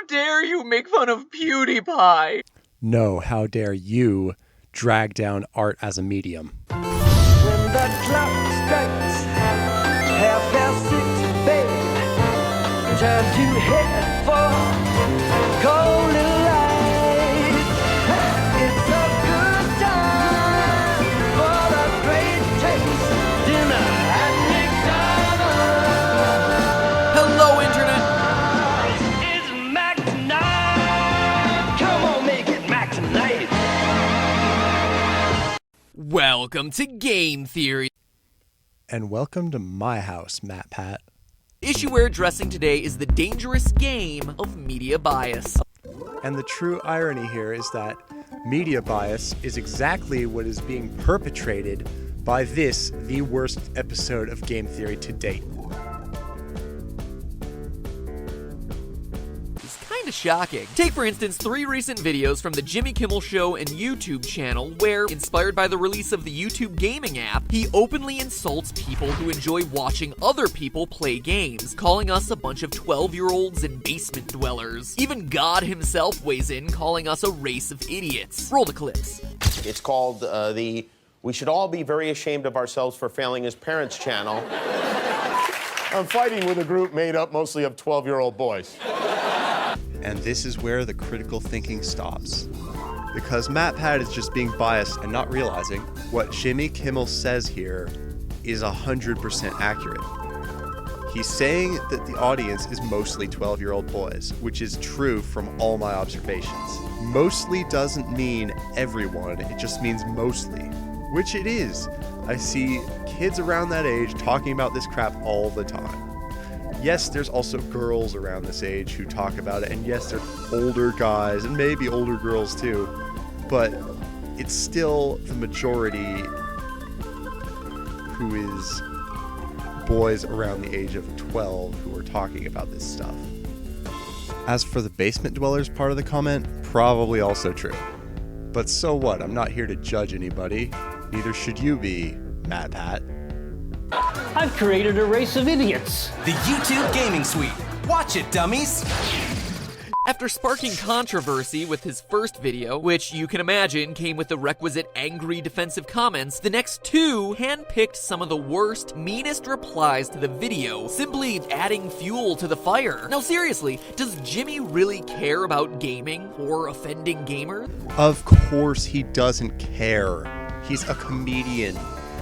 dare you make fun of PewDiePie? No, how dare you drag down art as a medium? When the clock strikes 6:30, babe, time to head for golden light. It's a good time for the great taste dinner at McDonald's. Hello, Internet! It's Mac tonight. Come on, make it Mac tonight. Welcome to Game Theory. And welcome to my house, MatPat. Issue we're addressing today is the dangerous game of media bias. And the true irony here is that media bias is exactly what is being perpetrated by this, the worst episode of Game Theory to date. Kinda shocking. Take for instance 3 recent videos from the Jimmy Kimmel Show and YouTube channel where, inspired by the release of the YouTube gaming app, he openly insults people who enjoy watching other people play games, calling us a bunch of 12-year-olds and basement dwellers. Even God himself weighs in, calling us a race of idiots. Roll the clips. It's called the We Should All Be Very Ashamed of Ourselves for Failing as Parents channel. I'm fighting with a group made up mostly of 12-year-old boys. And this is where the critical thinking stops. Because MatPat is just being biased and not realizing what Jimmy Kimmel says here is 100% accurate. He's saying that the audience is mostly 12-year-old boys, which is true from all my observations. Mostly doesn't mean everyone, it just means mostly, which it is. I see kids around that age talking about this crap all the time. Yes, there's also girls around this age who talk about it, and yes, there's older guys, and maybe older girls too, but it's still the majority who is boys around the age of 12 who are talking about this stuff. As for the basement dwellers part of the comment, probably also true. But so what? I'm not here to judge anybody. Neither should you be, MatPat. I've created a race of idiots. The YouTube Gaming Suite. Watch it, dummies! After sparking controversy with his first video, which you can imagine came with the requisite angry defensive comments, the next 2 handpicked some of the worst, meanest replies to the video, simply adding fuel to the fire. Now seriously, does Jimmy really care about gaming or offending gamers? Of course he doesn't care. He's a comedian.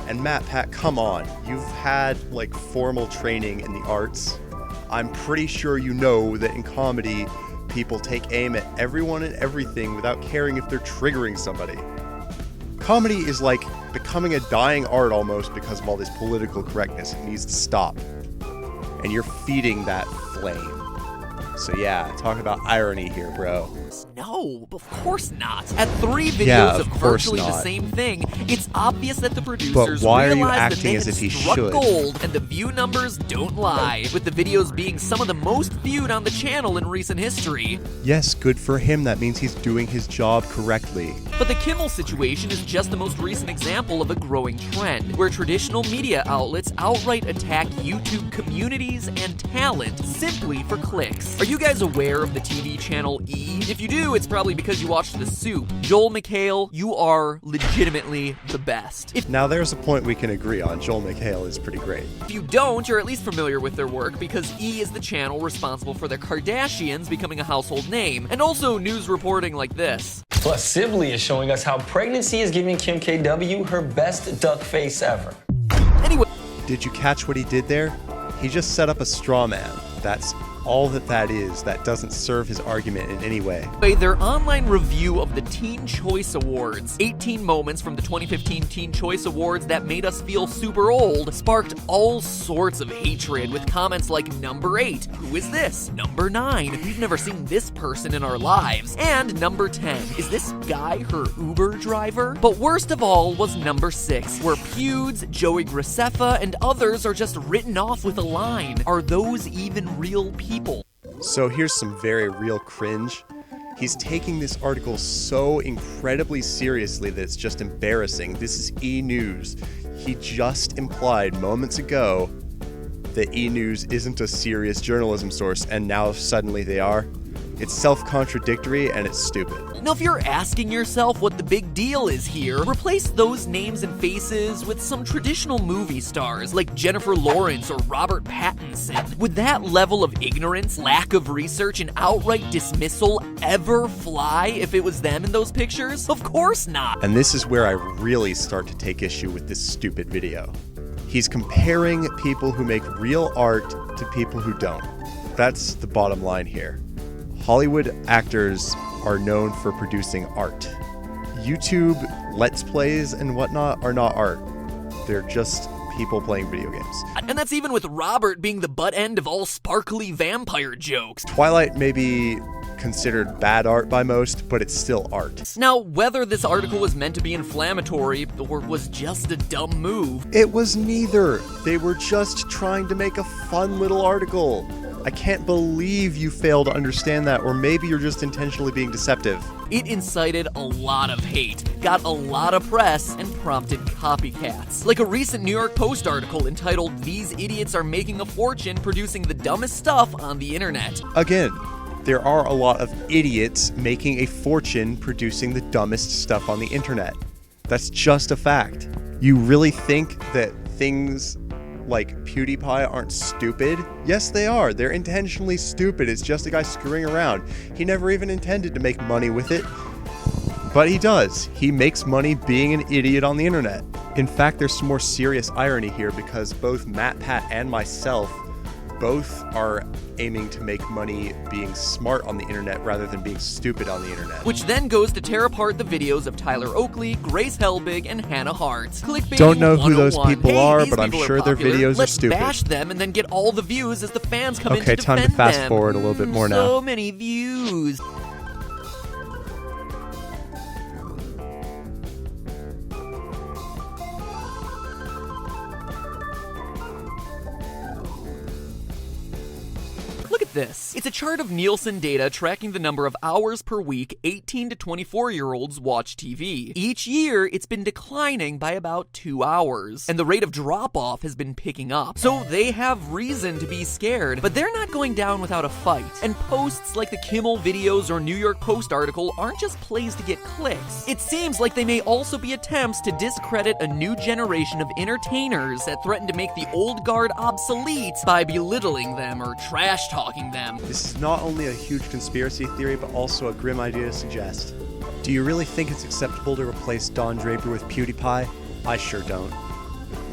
And MatPat, come on, you've had like formal training in the arts. I'm pretty sure you know that in comedy, people take aim at everyone and everything without caring if they're triggering somebody. Comedy is like becoming a dying art almost because of all this political correctness. It needs to stop. And you're feeding that flame. So yeah, talk about irony here, bro. No, of course not. At 3 videos of virtually the not. same thing, it's obvious that the producers But why are you realized that acting they as had if he struck should? gold, and the view numbers don't lie, with the videos being some of the most viewed on the channel in recent history. Yes, good for him. That means he's doing his job correctly. But the Kimmel situation is just the most recent example of a growing trend, where traditional media outlets outright attack YouTube communities and talent simply for clicks. Are you guys aware of the TV channel E? If you do, it's probably because you watched The Soup. Joel McHale, you are legitimately the best. Now there's a point we can agree on. Joel McHale is pretty great. If you don't, you're at least familiar with their work because E is the channel responsible for the Kardashians becoming a household name, and also news reporting like this. Plus, Sibley is showing us how pregnancy is giving Kim KW her best duck face ever. Anyway, Did you catch what he did there? He just set up a straw man. That's all that is. That doesn't serve his argument in any way. their online review of the Teen Choice Awards, 18 moments from the 2015 Teen Choice Awards that made us feel super old, sparked all sorts of hatred with comments like number 8, who is this? Number 9, we've never seen this person in our lives. And number 10, is this guy her Uber driver? But worst of all was number 6, where Pewds, Joey Graceffa, and others are just written off with a line. Are those even real people? So here's some very real cringe. He's taking this article so incredibly seriously that it's just embarrassing. This is E! News. He just implied moments ago that E! News isn't a serious journalism source, and now suddenly they are. It's self-contradictory and it's stupid. Now, if you're asking yourself what the big deal is here, replace those names and faces with some traditional movie stars like Jennifer Lawrence or Robert Pattinson. Would that level of ignorance, lack of research, and outright dismissal ever fly if it was them in those pictures? Of course not. And this is where I really start to take issue with this stupid video. He's comparing people who make real art to people who don't. That's the bottom line here. Hollywood actors are known for producing art. YouTube Let's Plays and whatnot are not art. They're just people playing video games. And that's even with Robert being the butt end of all sparkly vampire jokes. Twilight may be considered bad art by most, but it's still art. Now, whether this article was meant to be inflammatory or was just a dumb move, It was neither. They were just trying to make a fun little article. I can't believe you fail to understand that, or maybe you're just intentionally being deceptive. it incited a lot of hate, got a lot of press, and prompted copycats. Like a recent New York Post article entitled, "These idiots are making a fortune producing the dumbest stuff on the internet." Again, there are a lot of idiots making a fortune producing the dumbest stuff on the internet. That's just a fact. You really think that things like PewDiePie aren't stupid? Yes, they are. They're intentionally stupid. It's just a guy screwing around. He never even intended to make money with it, but he does. He makes money being an idiot on the internet. In fact, there's some more serious irony here because both MatPat and myself both are aiming to make money being smart on the internet rather than being stupid on the internet. Which then goes to tear apart the videos of Tyler Oakley, Grace Helbig, and Hannah Hart. Clickbaiting Don't know who those 101. people Hey, are, these but I'm people sure their popular. videos are Let's stupid. bash them and then get all the views as the fans come in to Okay, defend time to fast them. forward a little bit more now. So many views. Look at this. It's a chart of Nielsen data tracking the number of hours per week 18 to 24-year-olds watch TV. Each year, it's been declining by about 2 hours, and the rate of drop-off has been picking up. So they have reason to be scared, but they're not going down without a fight. And posts like the Kimmel videos or New York Post article aren't just plays to get clicks. It seems like they may also be attempts to discredit a new generation of entertainers that threaten to make the old guard obsolete by belittling them or trash-talking them. This is not only a huge conspiracy theory, but also a grim idea to suggest. Do you really think it's acceptable to replace Don Draper with PewDiePie? I sure don't.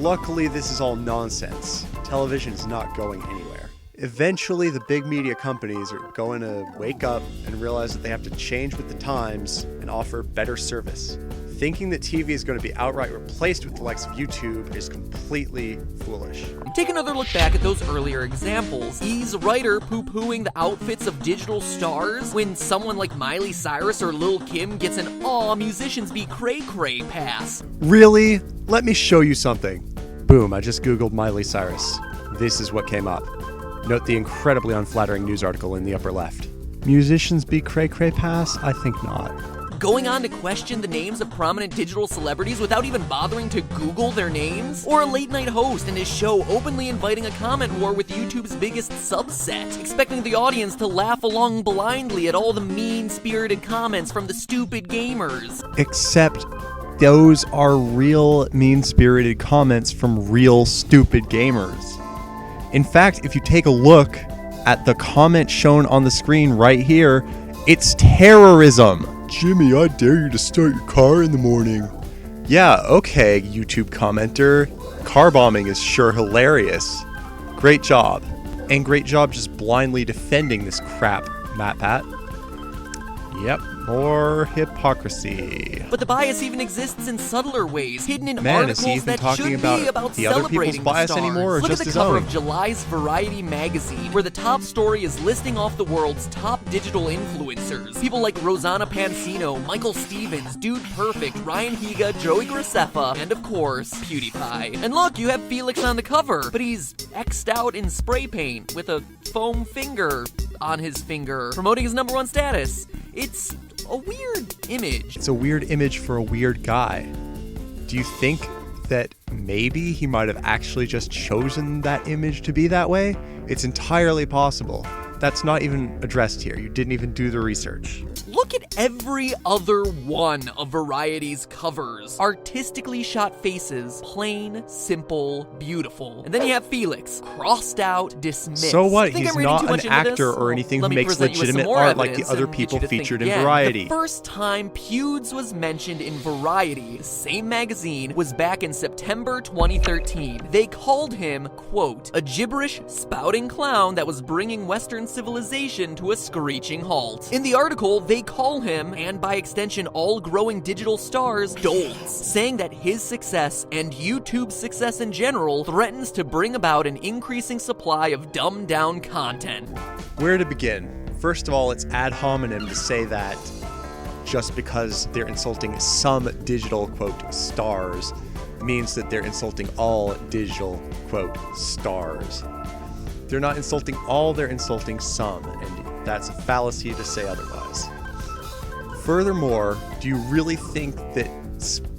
Luckily, this is all nonsense. Television is not going anywhere. Eventually, the big media companies are going to wake up and realize that they have to change with the times and offer better service. Thinking that TV is going to be outright replaced with the likes of YouTube is completely foolish. Take another look back at those earlier examples. Ease writer poo-pooing the outfits of digital stars when someone like Miley Cyrus or Lil' Kim gets an "aw, musicians be cray-cray" pass. Really? Let me show you something. Boom, I just Googled Miley Cyrus. This is what came up. Note the incredibly unflattering news article in the upper left. Musicians be cray-cray pass? I think not. Going on to question the names of prominent digital celebrities without even bothering to Google their names? Or a late-night host and his show openly inviting a comment war with YouTube's biggest subset, expecting the audience to laugh along blindly at all the mean-spirited comments from the stupid gamers. Except those are real mean-spirited comments from real stupid gamers. In fact, if you take a look at the comment shown on the screen right here, it's terrorism. Jimmy, I dare you to start your car in the morning. Yeah, okay, YouTube commenter. Car bombing is sure hilarious. Great job. And great job just blindly defending this crap, MatPat. Yep, more hypocrisy. But the bias even exists in subtler ways, hidden in Man, is he articles even that talking should about be about the other people's celebrating the bias stars. anymore, or Look just at the his cover own? of July's Variety magazine, where the top story is listing off the world's top digital influencers. People like Rosanna Pansino, Michael Stevens, Dude Perfect, Ryan Higa, Joey Graceffa, and of course, PewDiePie. And look, you have Felix on the cover, but he's X'd out in spray paint with a foam finger on his finger, promoting his #1 status. It's a weird image. It's a weird image for a weird guy. Do you think that maybe he might have actually just chosen that image to be that way? It's entirely possible. that's not even addressed here. You didn't even do the research. Look at every other one of Variety's covers. Artistically shot faces, plain, simple, beautiful. And then you have Felix, crossed out, dismissed. So what? Think He's I'm reading not too much an into this? actor or anything who Let me makes present you with some legitimate more art like the evidence other and get people you to think featured in again. Variety. The first time Pewds was mentioned in Variety, the same magazine, was back in September 2013. They called him, quote, a gibberish, spouting clown that was bringing Western civilization to a screeching halt. In the article, they call him, and by extension all growing digital stars, dolts, saying that his success and YouTube's success in general threatens to bring about an increasing supply of dumbed down content. Where to begin? First of all, it's ad hominem to say that just because they're insulting some digital, quote, stars means that they're insulting all digital, quote, stars. They're not insulting all, they're insulting some, and that's a fallacy to say otherwise. Furthermore, do you really think that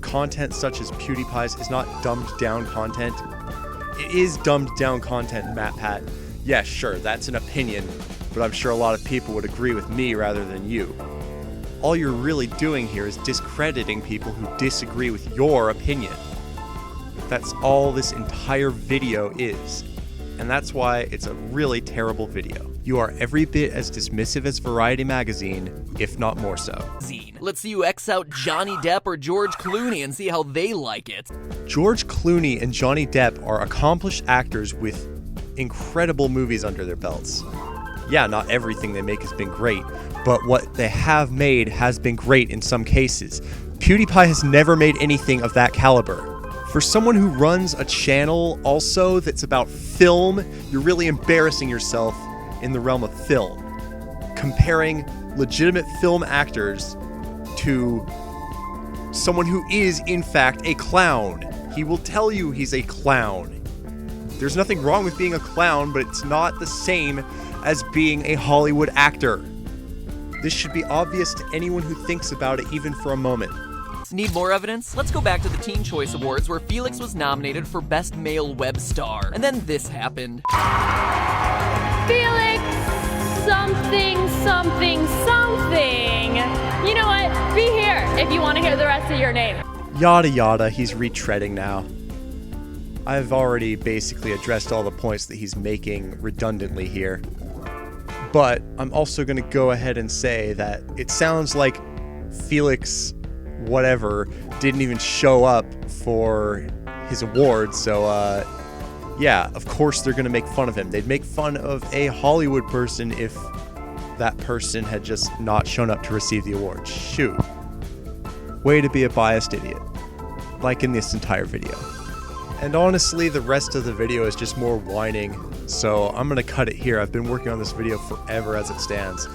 content such as PewDiePie's is not dumbed down content? It is dumbed down content, MatPat. Yeah, sure, that's an opinion, but I'm sure a lot of people would agree with me rather than you. All you're really doing here is discrediting people who disagree with your opinion. That's all this entire video is. And that's why it's a really terrible video. You are every bit as dismissive as Variety magazine, if not more so. Let's see you X out Johnny Depp or George Clooney and see how they like it. George Clooney and Johnny Depp are accomplished actors with incredible movies under their belts. Yeah, not everything they make has been great, but what they have made has been great in some cases. PewDiePie has never made anything of that caliber. For someone who runs a channel also that's about film, you're really embarrassing yourself in the realm of film. Comparing legitimate film actors to someone who is, in fact, a clown. He will tell you he's a clown. There's nothing wrong with being a clown, but it's not the same as being a Hollywood actor. This should be obvious to anyone who thinks about it even for a moment. Need more evidence? Let's go back to the Teen Choice Awards where Felix was nominated for Best Male Web Star. And then this happened. Felix, something, something, something. You know what? Be here if you want to hear the rest of your name. Yada yada, he's retreading now. I've already basically addressed all the points that he's making redundantly here. But I'm also going to go ahead and say that it sounds like Felix whatever didn't even show up for his award, so yeah, of course they're gonna make fun of him. They'd make fun of a Hollywood person if that person had just not shown up to receive the award. Shoot. Way to be a biased idiot. Like in this entire video. And honestly, the rest of the video is just more whining, so I'm gonna cut it here. I've been working on this video forever as it stands.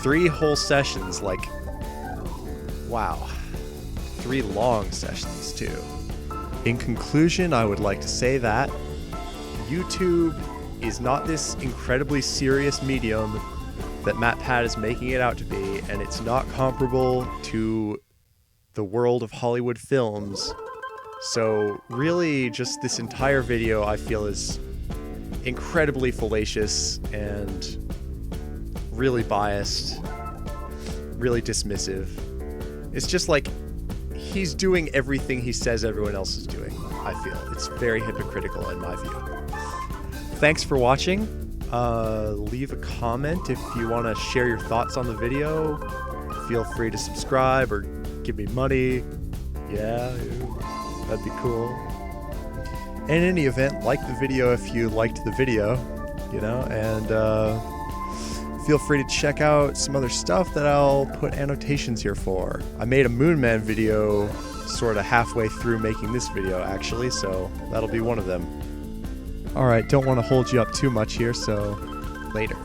3 whole sessions, like, wow. 3 long sessions, too. In conclusion, I would like to say that YouTube is not this incredibly serious medium that MatPat is making it out to be, and it's not comparable to the world of Hollywood films. So really, just this entire video I feel is incredibly fallacious and really biased, really dismissive. It's just like he's doing everything he says everyone else is doing, I feel. It's very hypocritical in my view. Thanks for watching. Leave a comment if you want to share your thoughts on the video. Feel free to subscribe or give me money. Yeah, that'd be cool. In any event, like the video if you liked the video, you know, and feel free to check out some other stuff that I'll put annotations here for. I made a Moonman video sort of halfway through making this video, actually, so that'll be one of them. Alright, don't want to hold you up too much here, so later.